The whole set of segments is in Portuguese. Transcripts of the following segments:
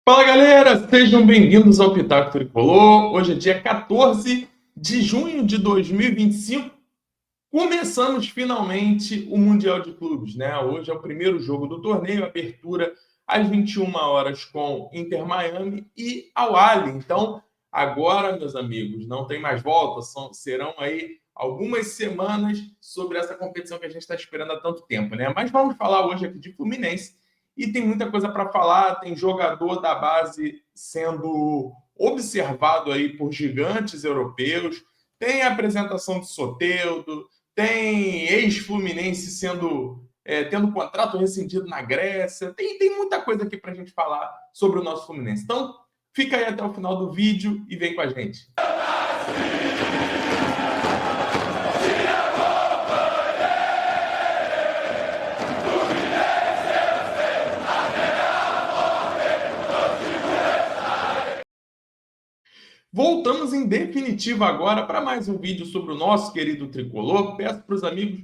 Fala galera, sejam bem-vindos ao Pitaco Tricolor. Hoje é dia 14 de junho de 2025. Começamos finalmente o Mundial de Clubes, né? Hoje é o primeiro jogo do torneio, abertura às 21 horas com Inter Miami e Al Ahly. Então, agora, meus amigos, não tem mais volta, serão aí algumas semanas sobre essa competição que a gente está esperando há tanto tempo, né? Mas vamos falar hoje aqui de Fluminense e tem muita coisa para falar, tem jogador da base sendo observado aí por gigantes europeus, tem a apresentação de Soteldo, tem ex-Fluminense tendo contrato rescindido na Grécia. Tem muita coisa aqui para a gente falar sobre o nosso Fluminense. Então, fica aí até o final do vídeo e vem com a gente. Voltamos em definitiva agora para mais um vídeo sobre o nosso querido tricolor. Peço para os amigos,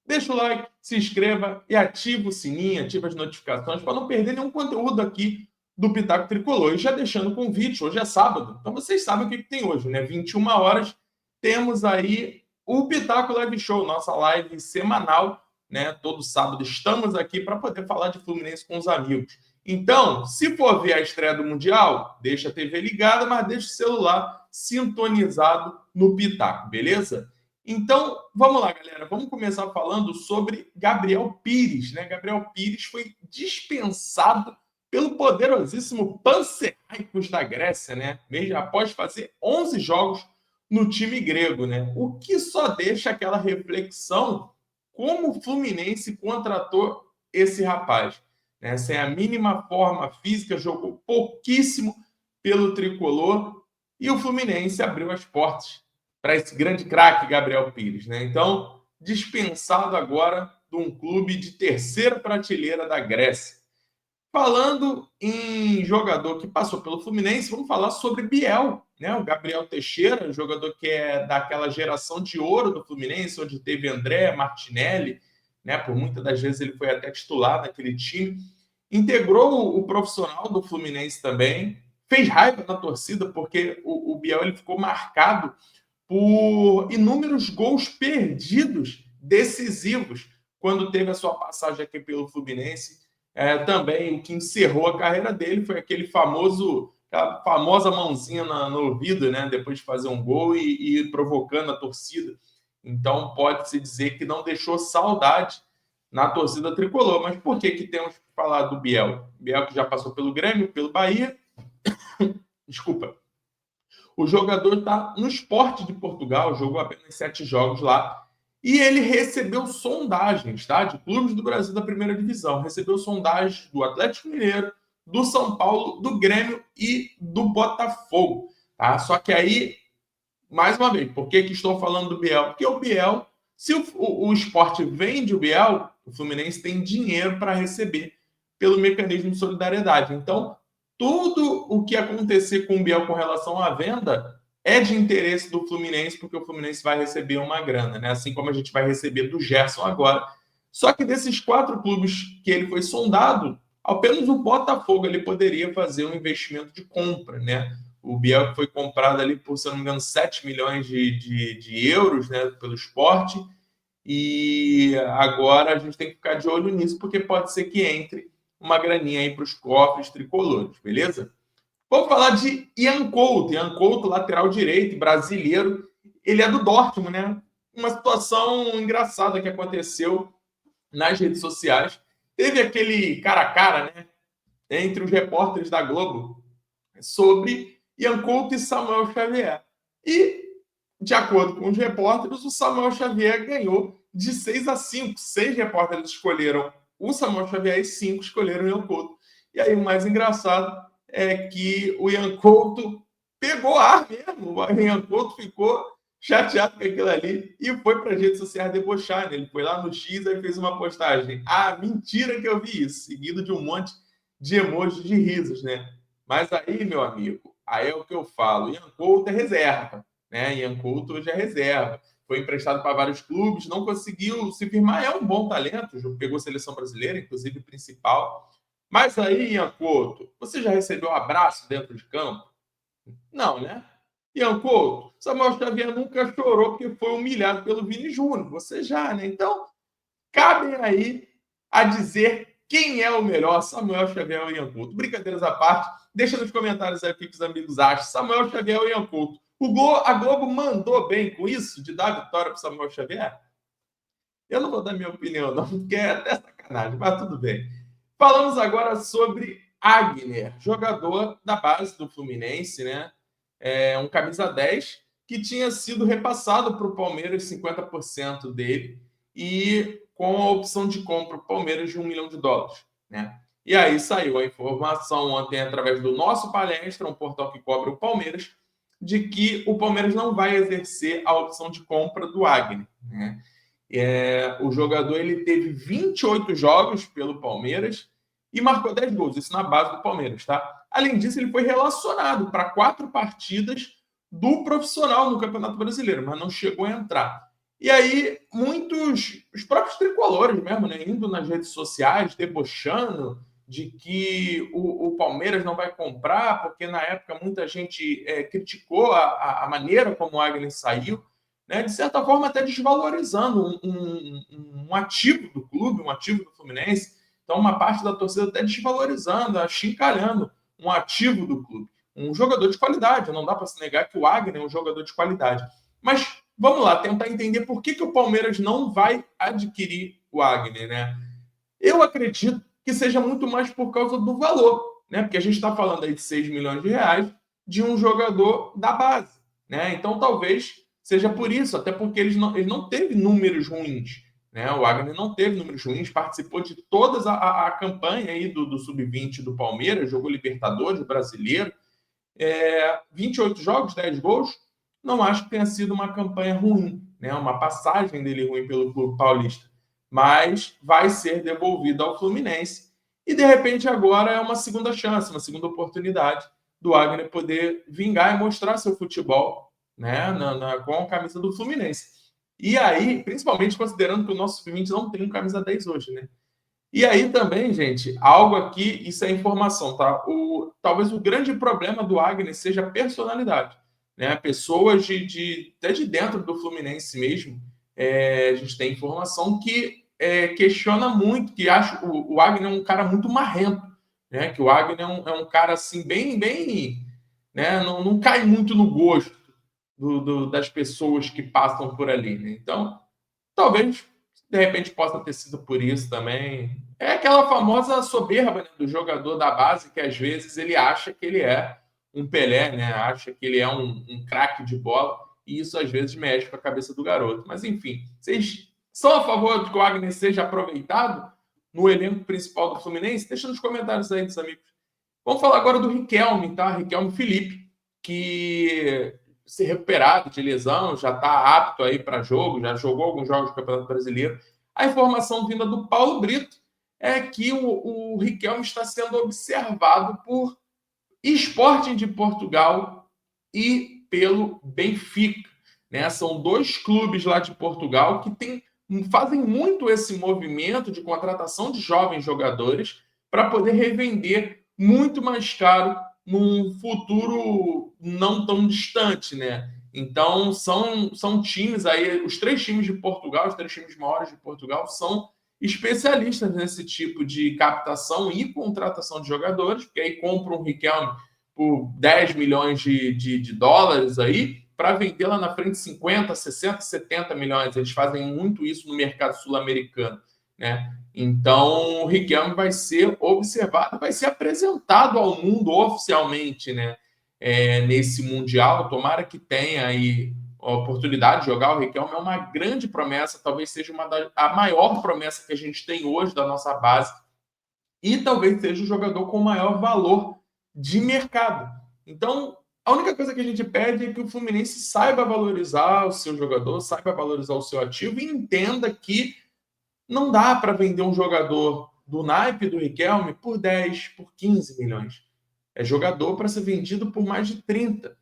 deixa o like, se inscreva e ativa o sininho, ativa as notificações para não perder nenhum conteúdo aqui do Pitaco Tricolor. E já deixando o convite, hoje é sábado, então vocês sabem o que tem hoje, né? 21 horas, temos aí o Pitaco Live Show, nossa live semanal, né? Todo sábado estamos aqui para poder falar de Fluminense com os amigos. Então, se for ver a estreia do Mundial, deixa a TV ligada, mas deixa o celular sintonizado no Pitaco, beleza? Então, vamos lá, galera. Vamos começar falando sobre Gabriel Pires, né? Gabriel Pires foi dispensado pelo poderosíssimo Panathinaikos da Grécia, né? Mesmo após fazer 11 jogos no time grego, né? O que só deixa aquela reflexão como o Fluminense contratou esse rapaz, né? Sem a mínima forma física, jogou pouquíssimo pelo tricolor e o Fluminense abriu as portas para esse grande craque Gabriel Pires, né? Então, dispensado agora de um clube de terceira prateleira da Grécia. Falando em jogador que passou pelo Fluminense, vamos falar sobre Biel, né? O Gabriel Teixeira, jogador que é daquela geração de ouro do Fluminense, onde teve André, Martinelli, né? Por muitas das vezes ele foi até titular naquele time. Integrou o profissional do Fluminense também, fez raiva na torcida, porque o Biel ele ficou marcado por inúmeros gols perdidos decisivos quando teve a sua passagem aqui pelo Fluminense. Também o que encerrou a carreira dele foi aquela famosa mãozinha no ouvido, né? Depois de fazer um gol e provocando a torcida. Então pode-se dizer que não deixou saudade na torcida tricolor. Mas por que temos que falar do Biel? Biel que já passou pelo Grêmio, pelo Bahia. Desculpa. O jogador está no Sport de Portugal, jogou apenas 7 jogos lá. E ele recebeu sondagens, tá? De clubes do Brasil da primeira divisão. Recebeu sondagens do Atlético Mineiro, do São Paulo, do Grêmio e do Botafogo. Tá? Só que aí, mais uma vez, por que estou falando do Biel? Porque o Biel, se o Sport vende o Biel, o Fluminense tem dinheiro para receber pelo mecanismo de solidariedade. Então, tudo o que acontecer com o Biel com relação à venda é de interesse do Fluminense, porque o Fluminense vai receber uma grana, né? Assim como a gente vai receber do Gerson agora. Só que desses 4 clubes que ele foi sondado, apenas o Botafogo ele poderia fazer um investimento de compra, né? O Biel foi comprado ali por, se não me engano, 7 milhões de euros, né, pelo Sport. E agora a gente tem que ficar de olho nisso, porque pode ser que entre uma graninha aí para os cofres tricolores, beleza? Vamos falar de Ian Couto. Ian Couto, lateral direito, brasileiro. Ele é do Dortmund, né? Uma situação engraçada que aconteceu nas redes sociais. Teve aquele cara a cara, né? Entre os repórteres da Globo sobre Ian Couto e Samuel Xavier. E, de acordo com os repórteres, o Samuel Xavier ganhou de 6-5. 6 repórteres escolheram o Samuel Xavier e 5 escolheram o Ian Couto. E aí o mais engraçado é que o Ian Couto pegou ar mesmo. O Ian Couto ficou chateado com aquilo ali e foi para as redes sociais debochar, né? Ele foi lá no X e fez uma postagem. Ah, mentira que eu vi isso, seguido de um monte de emojis de risos, né? Mas aí, meu amigo, aí é o que eu falo. Ian Couto é reserva, né? Ian Couto hoje é reserva. Foi emprestado para vários clubes, não conseguiu se firmar. É um bom talento, pegou a seleção brasileira, inclusive principal, Mas aí, Ian Couto, você já recebeu um abraço dentro de campo? Não, né? Ian Couto, Samuel Xavier nunca chorou porque foi humilhado pelo Vini Júnior. Você já, né? Então, cabem aí a dizer quem é o melhor, Samuel Xavier ou Ian Couto. Brincadeiras à parte, deixa nos comentários aí o que os amigos acham. Samuel Xavier ou Ian Couto. A Globo mandou bem com isso, de dar a vitória para Samuel Xavier? Eu não vou dar minha opinião, não, porque é até sacanagem, mas tudo bem. Falamos agora sobre Agner, jogador da base do Fluminense, né? Um camisa 10 que tinha sido repassado para o Palmeiras 50% dele e com a opção de compra para o Palmeiras de US$ 1 milhão, né? E aí saiu a informação ontem através do nosso Palestra, um portal que cobre o Palmeiras, de que o Palmeiras não vai exercer a opção de compra do Agner, né? O jogador ele teve 28 jogos pelo Palmeiras e marcou 10 gols, isso na base do Palmeiras, tá? Além disso, ele foi relacionado para 4 partidas do profissional no Campeonato Brasileiro, mas não chegou a entrar. E aí, os próprios tricolores mesmo, né, indo nas redes sociais, debochando de que o Palmeiras não vai comprar, porque na época muita gente criticou a maneira como o Agner saiu, né, de certa forma até desvalorizando um ativo do clube, um ativo do Fluminense. Então, uma parte da torcida até desvalorizando, achincalhando um ativo do clube. Um jogador de qualidade, não dá para se negar que o Agner é um jogador de qualidade. Mas vamos lá, tentar entender por que o Palmeiras não vai adquirir o Agner, né? Eu acredito que seja muito mais por causa do valor, né? Porque a gente está falando aí de 6 milhões de reais de um jogador da base, né? Então talvez seja por isso, até porque ele não teve números ruins, né? O Agner não teve números ruins, participou de toda a campanha aí do Sub-20 do Palmeiras, jogou Libertadores, Brasileiro, 28 jogos, 10 gols, não acho que tenha sido uma campanha ruim, né? Uma passagem dele ruim pelo clube paulista, mas vai ser devolvido ao Fluminense e de repente agora é uma segunda chance, uma segunda oportunidade do Agner poder vingar e mostrar seu futebol, né? Com a camisa do Fluminense. E aí, principalmente considerando que o nosso Sub-20 não tem um camisa 10 hoje, né? E aí também, gente, algo aqui, isso é informação, tá? Talvez o grande problema do Agner seja a personalidade, né? Pessoas até de dentro do Fluminense mesmo, a gente tem informação que questiona muito, que acha o Agner é um cara muito marrento, né? Que o Agner é um cara assim, bem, né? Não cai muito no gosto das pessoas que passam por ali, né? Então, talvez, de repente, possa ter sido por isso também. É aquela famosa soberba, né, do jogador da base que às vezes ele acha que ele é um Pelé, né? Acha que ele é um craque de bola e isso às vezes mexe com a cabeça do garoto. Mas enfim, vocês são a favor de que o Agner seja aproveitado no elenco principal do Fluminense? Deixa nos comentários aí dos amigos. Vamos falar agora do Riquelme, tá? Riquelme Felipe, que se recuperado de lesão, já está apto aí para jogo, já jogou alguns jogos do Campeonato Brasileiro. A informação vinda do Paulo Brito é que o Riquelme está sendo observado por Sporting de Portugal e pelo Benfica, né? São 2 clubes lá de Portugal que fazem muito esse movimento de contratação de jovens jogadores para poder revender muito mais caro num futuro não tão distante, né? Então, são times aí, os 3 times de Portugal, os 3 times maiores de Portugal, são especialistas nesse tipo de captação e contratação de jogadores, porque aí compram um Riquelme por 10 milhões de dólares aí, para vender lá na frente 50, 60, 70 milhões. Eles fazem muito isso no mercado sul-americano, né? Então, o Riquelme vai ser observado, vai ser apresentado ao mundo oficialmente, né? Nesse Mundial. Tomara que tenha aí a oportunidade de jogar. O Riquelme é uma grande promessa, talvez seja a maior promessa que a gente tem hoje da nossa base e talvez seja o jogador com maior valor de mercado. Então, a única coisa que a gente pede é que o Fluminense saiba valorizar o seu jogador, saiba valorizar o seu ativo e entenda que não dá para vender um jogador do naipe do Riquelme por 10, por 15 milhões. É jogador para ser vendido por mais de 30.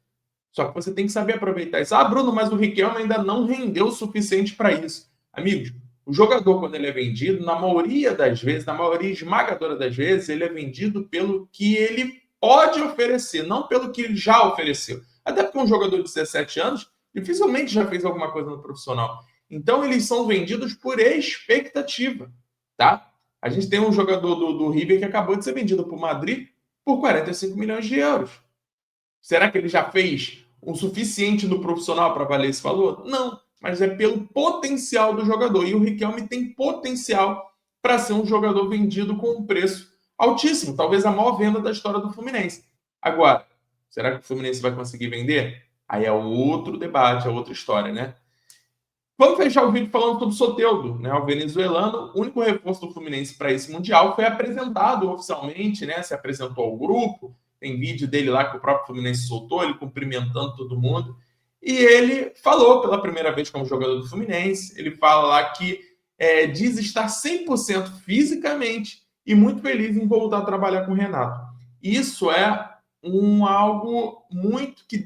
Só que você tem que saber aproveitar isso. Ah, Bruno, mas o Riquelme ainda não rendeu o suficiente para isso. Amigos, O jogador, quando ele é vendido, na maioria das vezes, na maioria esmagadora das vezes, ele é vendido pelo que ele pode oferecer, não pelo que ele já ofereceu. Até porque um jogador de 17 anos dificilmente já fez alguma coisa no profissional. Então, eles são vendidos por expectativa, tá? A gente tem um jogador do River que acabou de ser vendido para o Madrid por 45 milhões de euros. Será que ele já fez o suficiente no profissional para valer esse valor? Não, mas é pelo potencial do jogador. E o Riquelme tem potencial para ser um jogador vendido com um preço altíssimo, talvez a maior venda da história do Fluminense. Agora, será que o Fluminense vai conseguir vender? Aí é outro debate, é outra história, né? Vamos fechar o vídeo falando sobre o Soteldo, né? O venezuelano, o único reforço do Fluminense para esse Mundial, foi apresentado oficialmente, né? Se apresentou ao grupo, tem vídeo dele lá que o próprio Fluminense soltou, ele cumprimentando todo mundo. E ele falou pela primeira vez como jogador do Fluminense, ele fala lá que diz estar 100% fisicamente e muito feliz em voltar a trabalhar com o Renato. Isso é algo muito que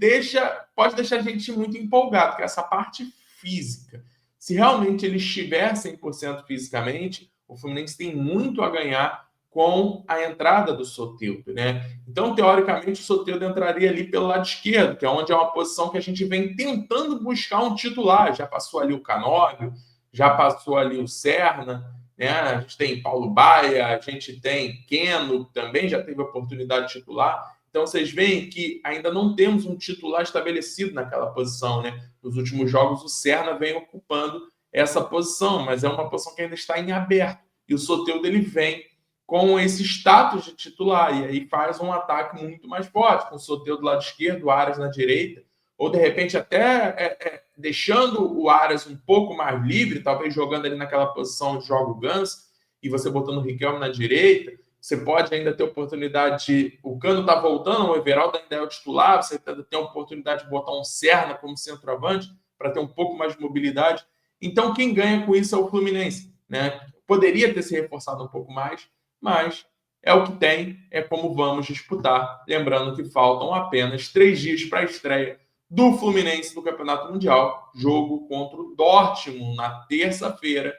pode deixar a gente muito empolgado, que é essa parte física. Se realmente ele estiver 100% fisicamente, o Fluminense tem muito a ganhar com a entrada do Soteldo, né? Então, teoricamente, o Soteldo entraria ali pelo lado esquerdo, que é onde é uma posição que a gente vem tentando buscar um titular. Já passou ali o Canóbio, já passou ali o Serna, né? A gente tem Paulo Baia, a gente tem Keno, também já teve oportunidade de titular. Então, vocês veem que ainda não temos um titular estabelecido naquela posição, né? Nos últimos jogos, o Serna vem ocupando essa posição, mas é uma posição que ainda está em aberto. E o Soteldo ele vem com esse status de titular, e aí faz um ataque muito mais forte, com o Soteldo do lado esquerdo, o Aras na direita, ou de repente até deixando o Aras um pouco mais livre, talvez jogando ali naquela posição de joga o Ganso, e você botando o Riquelme na direita. Você pode ainda ter oportunidade de. O Cano está voltando, o Everaldo ainda é o titular, você tem a oportunidade de botar um Serna como centroavante para ter um pouco mais de mobilidade. Então, quem ganha com isso é o Fluminense, né? Poderia ter se reforçado um pouco mais, mas é o que tem, é como vamos disputar. Lembrando que faltam apenas 3 dias para a estreia do Fluminense no Campeonato Mundial, jogo contra o Dortmund na terça-feira.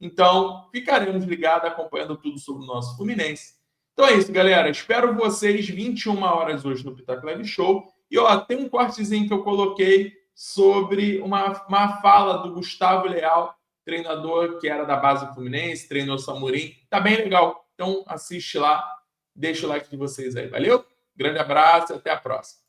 Então, ficaremos ligados, acompanhando tudo sobre o nosso Fluminense. Então é isso, galera. Espero vocês 21 horas hoje no Pitaco Live Show. E ó, tem um cortezinho que eu coloquei sobre uma fala do Gustavo Leal, treinador que era da base do Fluminense, treinou o Samurim. Tá bem legal. Então assiste lá, deixa o like de vocês aí. Valeu? Grande abraço e até a próxima.